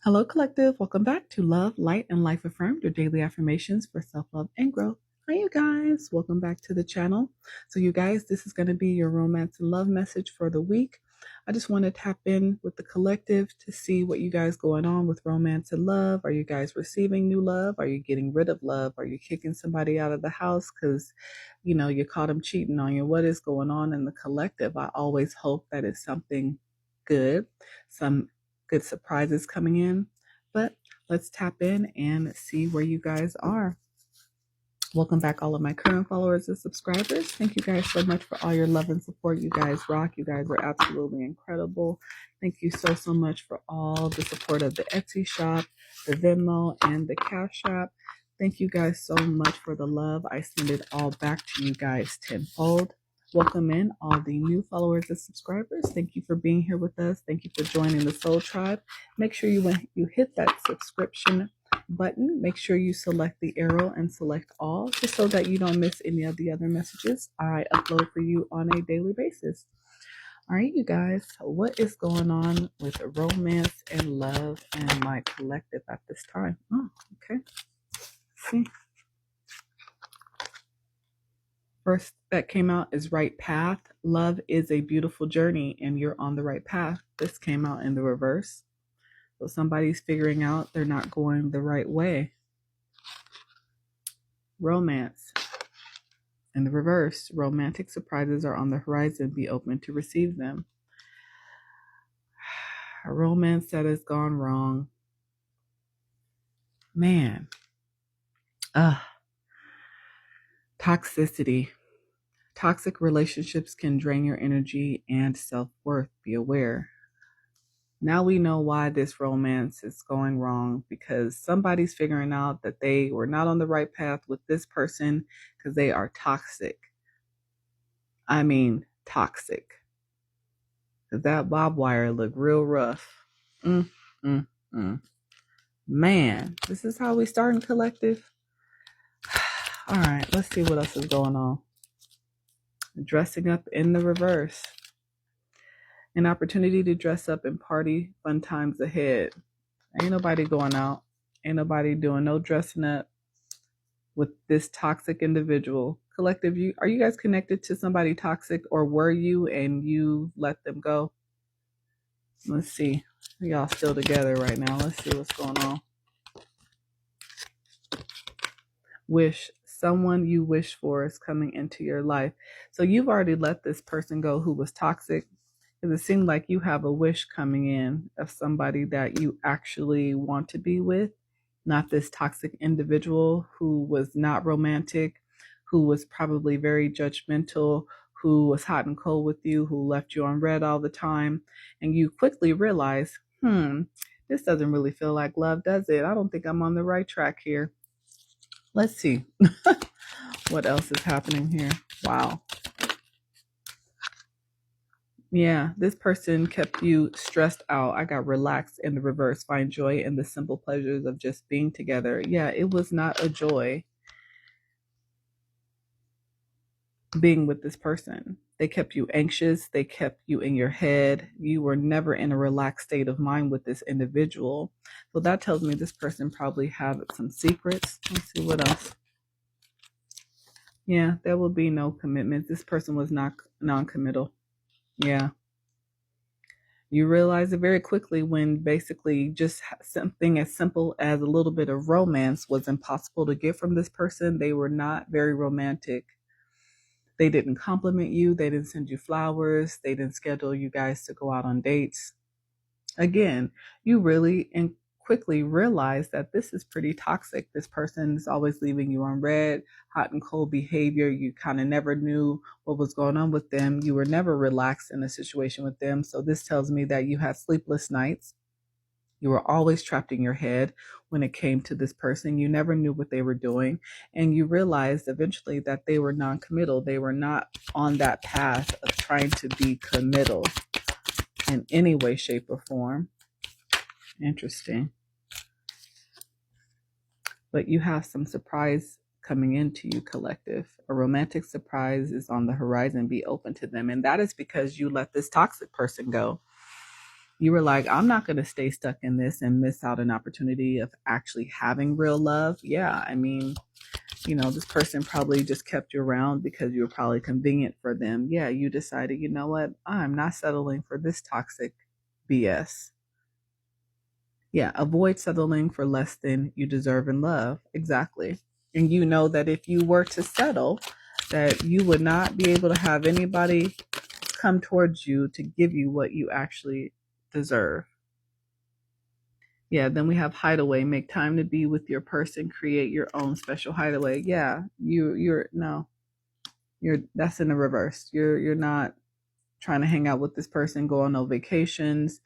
Hello, Collective. Welcome back to Love, Light, and Life Affirmed, your daily affirmations for self-love and growth. Hi, you guys. Welcome back to the channel. So, you guys, this is going to be your romance and love message for the week. I just want to tap in with the collective to see what you guys going on with romance and love. Are you guys receiving new love? Are you getting rid of love? Are you kicking somebody out of the house because, you caught them cheating on you? What is going on in the collective? I always hope that it's something good, some good surprises coming in, but let's tap in and see where you guys are. Welcome back, all of my current followers and subscribers. Thank you guys so much for all your love and support. You guys rock. You guys are absolutely incredible. Thank you so much for all the support of the Etsy shop, the Venmo, and the Cash App. Thank you guys so much for the love. I send it all back to you guys tenfold. Welcome in all the new followers and subscribers. Thank you for being here with us. Thank you for joining the Soul Tribe. Make sure you hit that subscription button. Make sure you select the arrow and select all, just so that you don't miss any of the other messages I upload for you on a daily basis. All right, you guys, what is going on with romance and love and my collective at this time? Oh, okay. Let's see. First that came out is right path. Love is a beautiful journey and you're on the right path. This came out in the reverse. So somebody's figuring out they're not going the right way. Romance. In the reverse, romantic surprises are on the horizon. Be open to receive them. A romance that has gone wrong. Man. Toxicity. Toxic relationships can drain your energy and self-worth. Be aware. Now we know why this romance is going wrong, because somebody's figuring out that they were not on the right path with this person because they are toxic. I mean, toxic. That barbed wire looked real rough. Man, this is how we start in collective. All right, let's see what else is going on. Dressing up in the reverse. An opportunity to dress up and party, fun times ahead. Ain't nobody going out. Ain't nobody doing no dressing up with this toxic individual. Collective, are you guys connected to somebody toxic, or were you and you let them go? Let's see. Y'all still together right now. Let's see what's going on. Wish. Someone you wish for is coming into your life. So you've already let this person go who was toxic, because it seemed like you have a wish coming in of somebody that you actually want to be with, not this toxic individual who was not romantic, who was probably very judgmental, who was hot and cold with you, who left you on red all the time. And you quickly realize, this doesn't really feel like love, does it? I don't think I'm on the right track here. Let's see what else is happening here. Wow. Yeah, this person kept you stressed out. I got relaxed in the reverse. Find joy in the simple pleasures of just being together. Yeah, it was not a joy being with this person. They kept you anxious. They kept you in your head. You were never in a relaxed state of mind with this individual. So that tells me this person probably had some secrets. Let's see what else. Yeah, there will be no commitment. This person was not non-committal. Yeah. You realize it very quickly when basically just something as simple as a little bit of romance was impossible to get from this person. They were not very romantic. They didn't compliment you. They didn't send you flowers. They didn't schedule you guys to go out on dates. Again, you really and quickly realize that this is pretty toxic. This person is always leaving you on red, hot and cold behavior. You kind of never knew what was going on with them. You were never relaxed in a situation with them. So this tells me that you had sleepless nights. You were always trapped in your head when it came to this person. You never knew what they were doing. And you realized eventually that they were non-committal. They were not on that path of trying to be committal in any way, shape, or form. Interesting. But you have some surprise coming into you, collective. A romantic surprise is on the horizon. Be open to them. And that is because you let this toxic person go. You were like, I'm not going to stay stuck in this and miss out an opportunity of actually having real love. Yeah, I mean, this person probably just kept you around because you were probably convenient for them. Yeah, you decided, you know what? I'm not settling for this toxic BS. Yeah, avoid settling for less than you deserve in love. Exactly. And you know that if you were to settle, that you would not be able to have anybody come towards you to give you what you actually deserve. Yeah, then we have hideaway. Make time to be with your person. Create your own special hideaway. Yeah, you're no, that's in the reverse. You're not trying to hang out with this person, go on no vacations,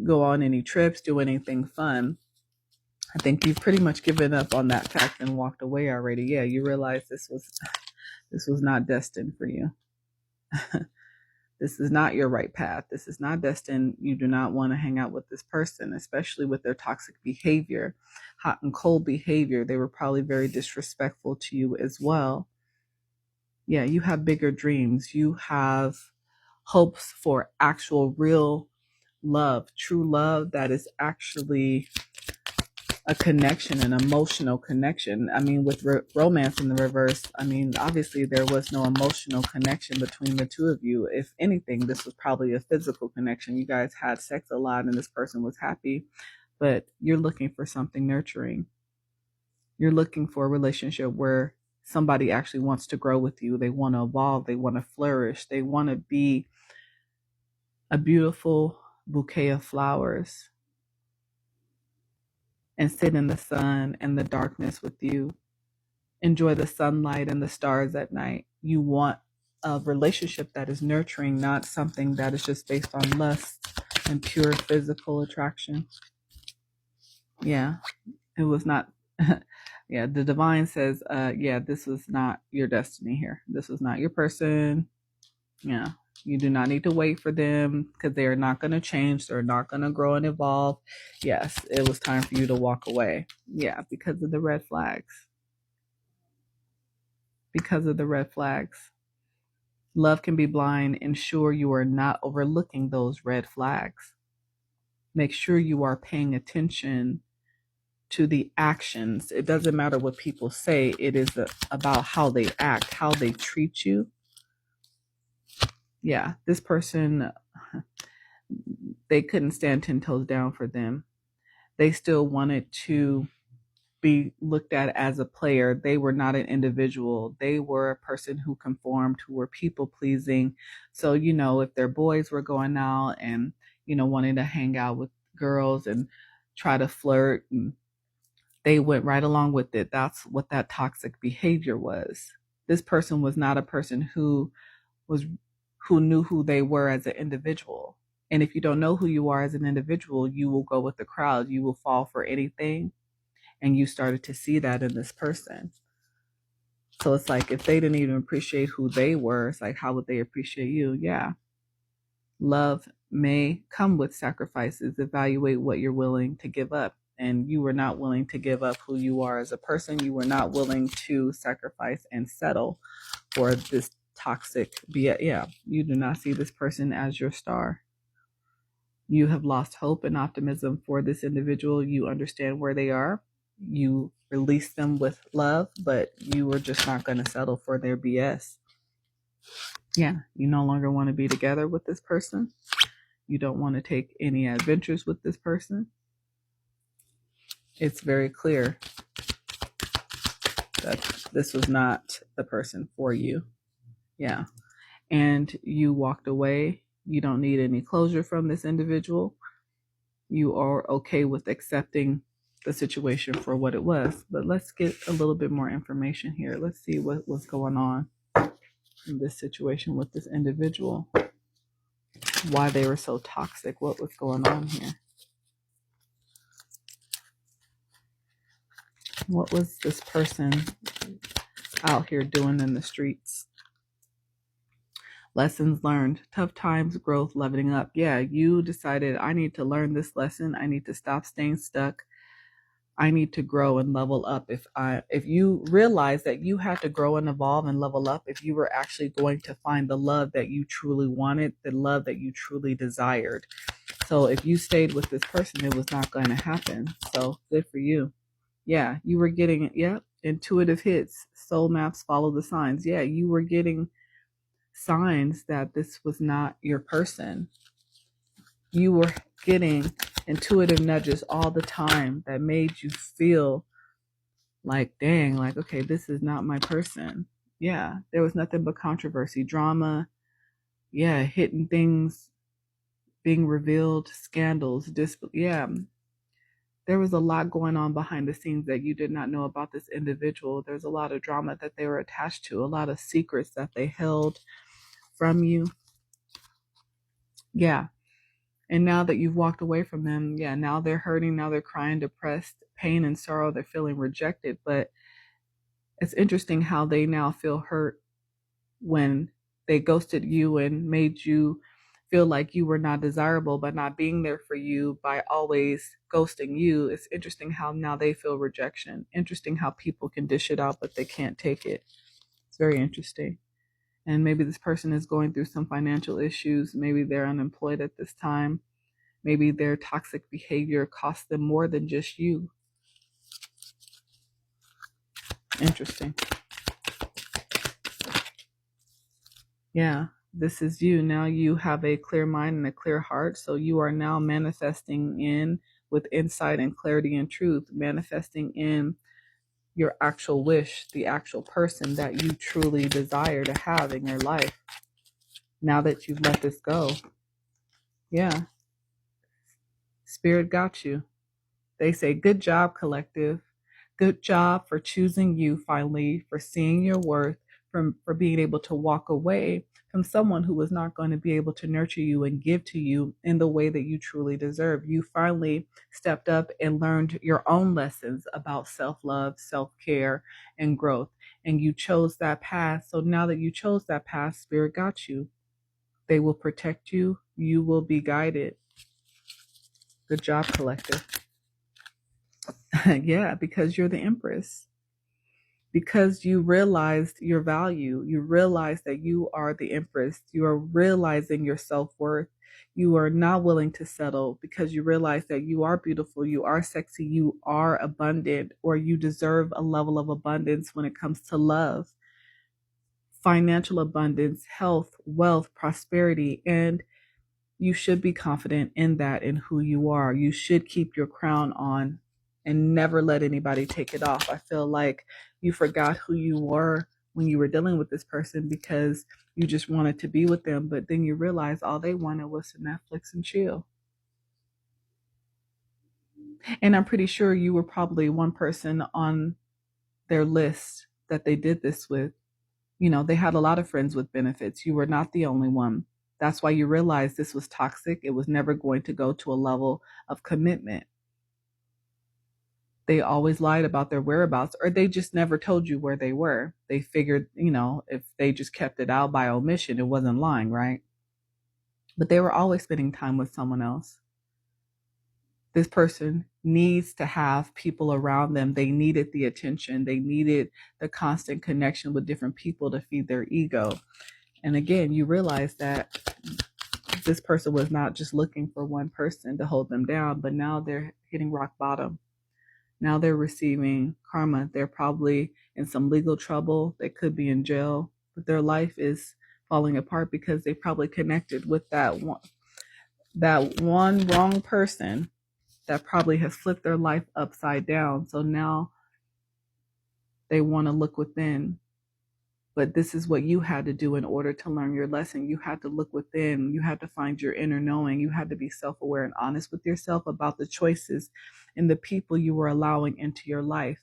go on any trips, do anything fun. I think you've pretty much given up on that fact and walked away already. Yeah, you realize this was not destined for you. This is not your right path. This is not destined. You do not want to hang out with this person, especially with their toxic behavior, hot and cold behavior. They were probably very disrespectful to you as well. Yeah, you have bigger dreams. You have hopes for actual real love, true love that is actually a connection, an emotional connection. I mean, with romance in the reverse, I mean, obviously there was no emotional connection between the two of you. If anything, this was probably a physical connection. You guys had sex a lot and this person was happy, but you're looking for something nurturing. You're looking for a relationship where somebody actually wants to grow with you. They want to evolve. They want to flourish. They want to be a beautiful bouquet of flowers and sit in the sun and the darkness with you. Enjoy the sunlight and the stars at night. You want a relationship that is nurturing, not something that is just based on lust and pure physical attraction. Yeah, it was not. Yeah, the divine says, yeah, this was not your destiny here. This was not your person. Yeah, you do not need to wait for them because they are not going to change. They're not going to grow and evolve. Yes, it was time for you to walk away. Yeah, because of the red flags. Because of the red flags. Love can be blind. Ensure you are not overlooking those red flags. Make sure you are paying attention to the actions. It doesn't matter what people say. It is about how they act, how they treat you. Yeah, this person, they couldn't stand 10 toes down for them. They still wanted to be looked at as a player. They were not an individual. They were a person who conformed, who were people pleasing. So, if their boys were going out and, wanting to hang out with girls and try to flirt, and they went right along with it. That's what that toxic behavior was. This person was not a person who knew who they were as an individual. And if you don't know who you are as an individual, you will go with the crowd. You will fall for anything. And you started to see that in this person. So it's like, if they didn't even appreciate who they were, it's like, how would they appreciate you? Yeah. Love may come with sacrifices. Evaluate what you're willing to give up. And you were not willing to give up who you are as a person. You were not willing to sacrifice and settle for this toxic BS. Yeah. You do not see this person as your star. You have lost hope and optimism for this individual. You understand where they are. You release them with love, but you were just not going to settle for their BS. Yeah, you no longer want to be together with this person. You don't want to take any adventures with this person. It's very clear that this was not the person for you. Yeah. And you walked away. You don't need any closure from this individual. You are okay with accepting the situation for what it was. But let's get a little bit more information here. Let's see what was going on in this situation with this individual. Why they were so toxic. What was going on here? What was this person out here doing in the streets? Lessons learned. Tough times, growth, leveling up. Yeah, you decided, I need to learn this lesson. I need to stop staying stuck. I need to grow and level up. If you realize that you had to grow and evolve and level up, if you were actually going to find the love that you truly wanted, the love that you truly desired. So if you stayed with this person, it was not going to happen. So good for you. Yeah, you were getting, yeah, intuitive hits, soul maps, follow the signs. Yeah, you were getting signs that this was not your person. You were getting intuitive nudges all the time that made you feel like, dang, like, okay, this is not my person. Yeah, there was nothing but controversy, drama, yeah, hidden things being revealed, scandals, yeah. There was a lot going on behind the scenes that you did not know about this individual. There's a lot of drama that they were attached to, a lot of secrets that they held from you. Yeah. And now that you've walked away from them, yeah, now they're hurting, now they're crying, depressed, pain and sorrow, they're feeling rejected. But it's interesting how they now feel hurt when they ghosted you and made you feel like you were not desirable by not being there for you, by always ghosting you. It's interesting how now they feel rejection. Interesting how people can dish it out, but they can't take it. It's very interesting. And maybe this person is going through some financial issues. Maybe they're unemployed at this time. Maybe their toxic behavior costs them more than just you. Interesting. Yeah, this is you. Now you have a clear mind and a clear heart. So you are now manifesting in with insight and clarity and truth, manifesting in your actual wish, the actual person that you truly desire to have in your life. Now that you've let this go. Yeah. Spirit got you. They say, good job, collective. Good job for choosing you finally, for seeing your worth, for being able to walk away from someone who was not going to be able to nurture you and give to you in the way that you truly deserve. You finally stepped up and learned your own lessons about self-love, self-care, and growth. And you chose that path. So now that you chose that path, Spirit got you. They will protect you. You will be guided. Good job, collective. Yeah, because you're the Empress. Because you realized your value. You realize that you are the Empress. You are realizing your self-worth. You are not willing to settle because you realize that you are beautiful, you are sexy, you are abundant, or you deserve a level of abundance when it comes to love, financial abundance, health, wealth, prosperity, and you should be confident in that, in who you are. You should keep your crown on and never let anybody take it off. I feel like you forgot who you were when you were dealing with this person because you just wanted to be with them, but then you realize all they wanted was to Netflix and chill. And I'm pretty sure you were probably one person on their list that they did this with. You know, they had a lot of friends with benefits. You were not the only one. That's why you realized this was toxic. It was never going to go to a level of commitment. They always lied about their whereabouts, or they just never told you where they were. They figured, you know, if they just kept it out by omission, it wasn't lying, right? But they were always spending time with someone else. This person needs to have people around them. They needed the attention. They needed the constant connection with different people to feed their ego. And again, you realize that this person was not just looking for one person to hold them down, but now they're hitting rock bottom. Now they're receiving karma. They're probably in some legal trouble. They could be in jail, but their life is falling apart because they probably connected with that one wrong person that probably has flipped their life upside down. So now they want to look within. But this is what you had to do in order to learn your lesson. You had to look within. You had to find your inner knowing. You had to be self-aware and honest with yourself about the choices and the people you were allowing into your life.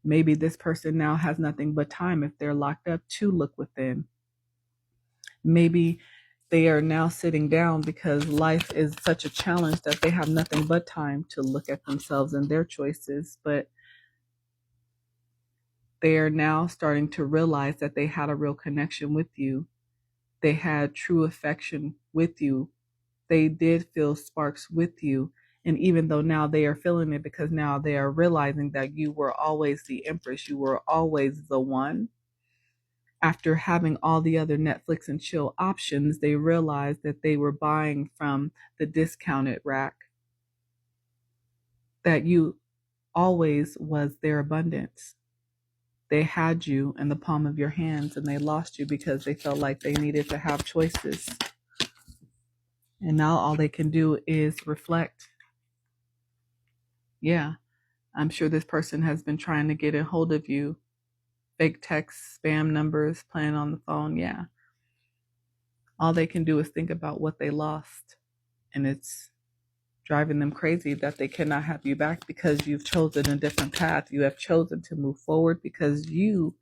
Maybe this person now has nothing but time if they're locked up to look within. Maybe they are now sitting down because life is such a challenge that they have nothing but time to look at themselves and their choices. But they are now starting to realize that they had a real connection with you. They had true affection with you. They did feel sparks with you. And even though now they are feeling it because now they are realizing that you were always the Empress, you were always the one, After having all the other Netflix and chill options, they realized that they were buying from the discounted rack, that you always was their abundance. They had you in the palm of your hands and they lost you because they felt like they needed to have choices. And now all they can do is reflect. Yeah, I'm sure this person has been trying to get a hold of you. Fake texts, spam numbers, playing on the phone. Yeah. All they can do is think about what they lost. And it's driving them crazy that they cannot have you back because you've chosen a different path. You have chosen to move forward because you,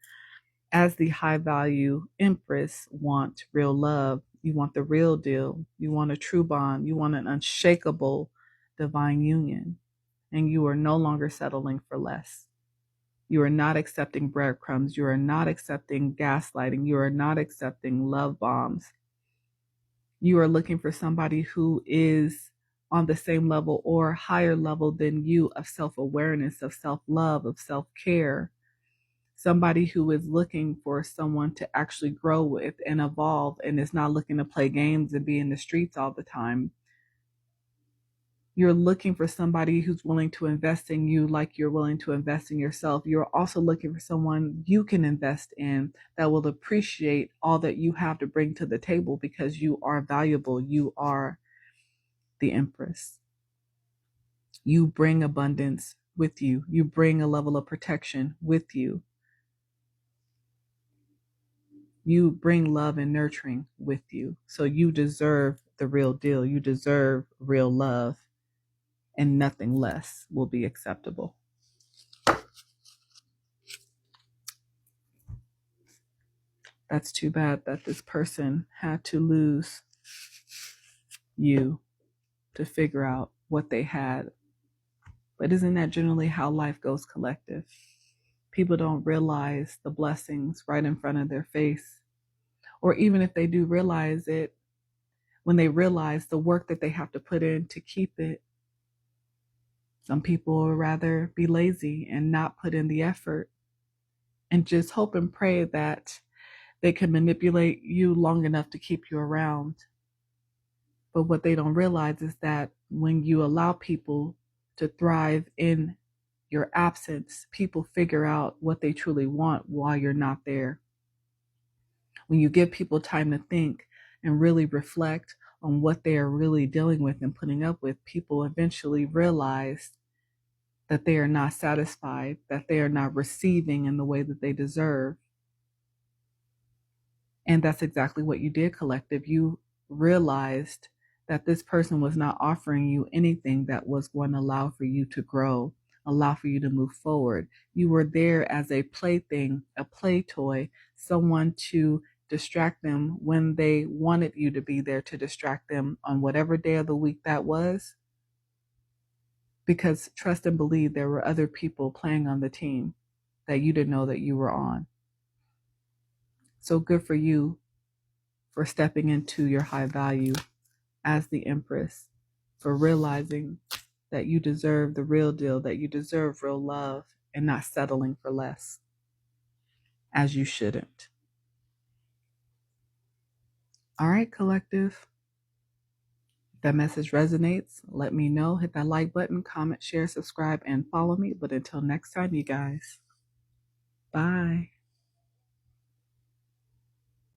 as the high value empress, want real love. You want the real deal. You want a true bond. You want an unshakable divine union. And you are no longer settling for less. You are not accepting breadcrumbs. You are not accepting gaslighting. You are not accepting love bombs. You are looking for somebody who is on the same level or higher level than you of self-awareness, of self-love, of self-care. Somebody who is looking for someone to actually grow with and evolve and is not looking to play games and be in the streets all the time. You're looking for somebody who's willing to invest in you like you're willing to invest in yourself. You're also looking for someone you can invest in that will appreciate all that you have to bring to the table because you are valuable. You are the empress. You bring abundance with you. You bring a level of protection with you. You bring love and nurturing with you. So you deserve the real deal. You deserve real love, and nothing less will be acceptable. That's too bad that this person had to lose you to figure out what they had. But isn't that generally how life goes collective? People don't realize the blessings right in front of their face. Or even if they do realize it, when they realize the work that they have to put in to keep it, some people would rather be lazy and not put in the effort and just hope and pray that they can manipulate you long enough to keep you around. But what they don't realize is that when you allow people to thrive in your absence, people figure out what they truly want while you're not there. When you give people time to think and really reflect on what they are really dealing with and putting up with, people eventually realize that they are not satisfied, that they are not receiving in the way that they deserve. And that's exactly what you did, collective. You realized that this person was not offering you anything that was going to allow for you to grow, allow for you to move forward. You were there as a plaything, a play toy, someone to distract them when they wanted you to be there to distract them on whatever day of the week that was. Because trust and believe there were other people playing on the team that you didn't know that you were on. So good for you for stepping into your high value as the empress, for realizing that you deserve the real deal, that you deserve real love, and not settling for less, as you shouldn't. All right, collective. If that message resonates, let me know. Hit that like button, comment, share, subscribe, and follow me. But until next time, you guys, bye.